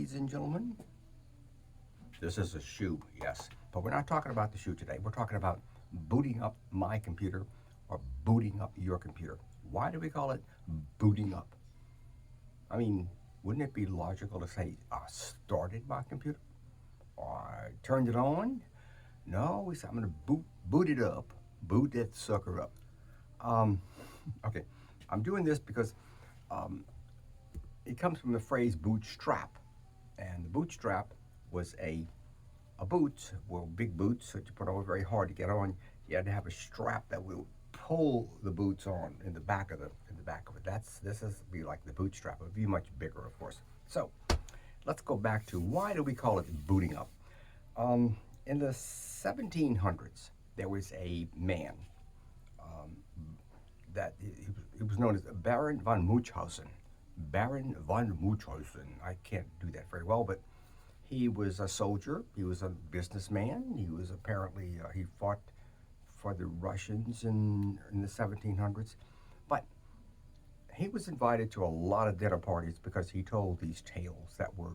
ladies and gentlemen. This is a shoe, yes. But we're not talking about the shoe today. We're talking about booting up my computer or booting up your computer. Why do we call it booting up? I mean, wouldn't it be logical to say, I started my computer? Or I turned it on? No, we said, I'm going to boot it up. Boot that sucker up. Um, okay, I'm doing this because um, it comes from the phrase bootstrap. And the bootstrap was a boot, well, big boots that you put on very hard to get on. You had to have a strap that will pull the boots on in the back of it. This is be like the bootstrap. It would be much bigger, of course. So let's go back to why do we call it booting up? In the 1700s, there was a man um, that he was known as Baron von Münchhausen. Baron von Münchhausen. I can't do that very well, but he was a soldier. He was a businessman. He was apparently he fought for the Russians in the 1700s, but he was invited to a lot of dinner parties because he told these tales that were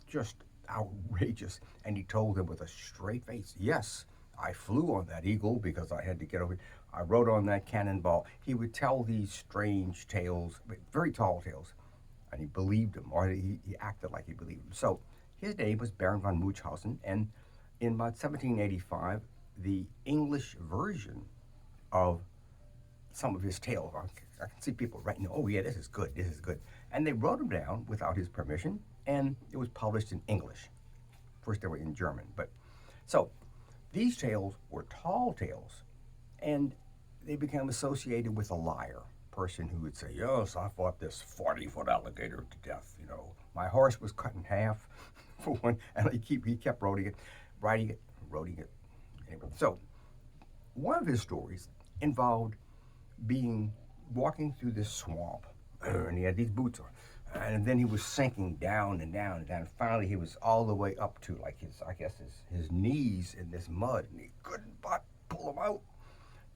just outrageous, and he told them with a straight face. Yes, I flew on that eagle because I had to get over. I rode on that cannonball. He would tell these strange tales, very tall tales, and he believed them, or he acted like he believed them. So his name was Baron von Münchhausen, and in about 1785, the English version of some of his tales, I can see people writing, oh yeah, this is good, this is good. And they wrote them down without his permission, and it was published in English. First they were in German, but so these tales were tall tales, and they became associated with a liar, person who would say, yes, I fought this 40-foot alligator to death. You know, my horse was cut in half for one, and he kept writing it. Anyway, so one of his stories involved walking through this swamp, and he had these boots on, and then he was sinking down and down and down. And finally, he was all the way up to like his knees in this mud, and he couldn't but pull him out.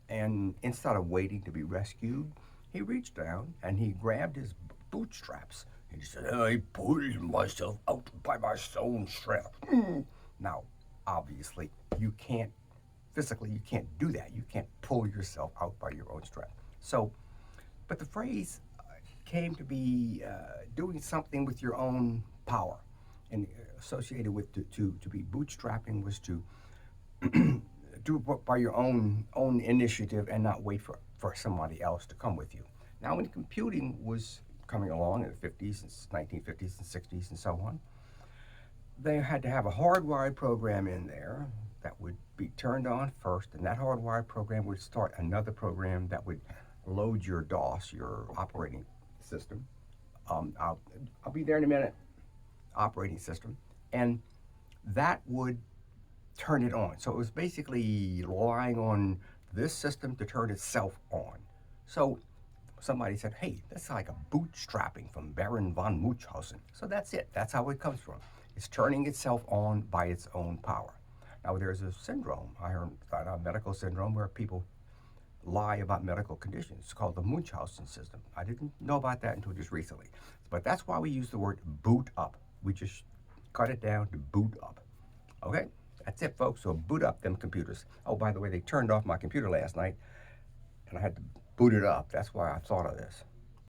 And instead of waiting to be rescued, he reached down and he grabbed his bootstraps. And he said, I pulled myself out by my own strap. Now, obviously, physically, you can't do that. You can't pull yourself out by your own strap. So, but the phrase came to be doing something with your own power. And associated with to be bootstrapping was to do it by your own initiative and not wait for somebody else to come with you. Now, when computing was coming along in the 50s and 1950s and 60s and so on, they had to have a hardwired program in there that would be turned on first, and that hardwired program would start another program that would load your DOS, your operating system. I'll be there in a minute. Operating system, and that would turn it on. So it was basically relying on this system to turn itself on. So somebody said, hey, that's like a bootstrapping from Baron von Münchhausen. So that's it. That's how it comes from. It's turning itself on by its own power. Now, there's a syndrome, I heard a medical syndrome, where people lie about medical conditions. It's called the Münchhausen system. I didn't know about that until just recently. But that's why we use the word boot up. We just cut it down to boot up. Okay? That's it, folks. So boot up them computers. Oh, by the way, they turned off my computer last night, and I had to boot it up. That's why I thought of this.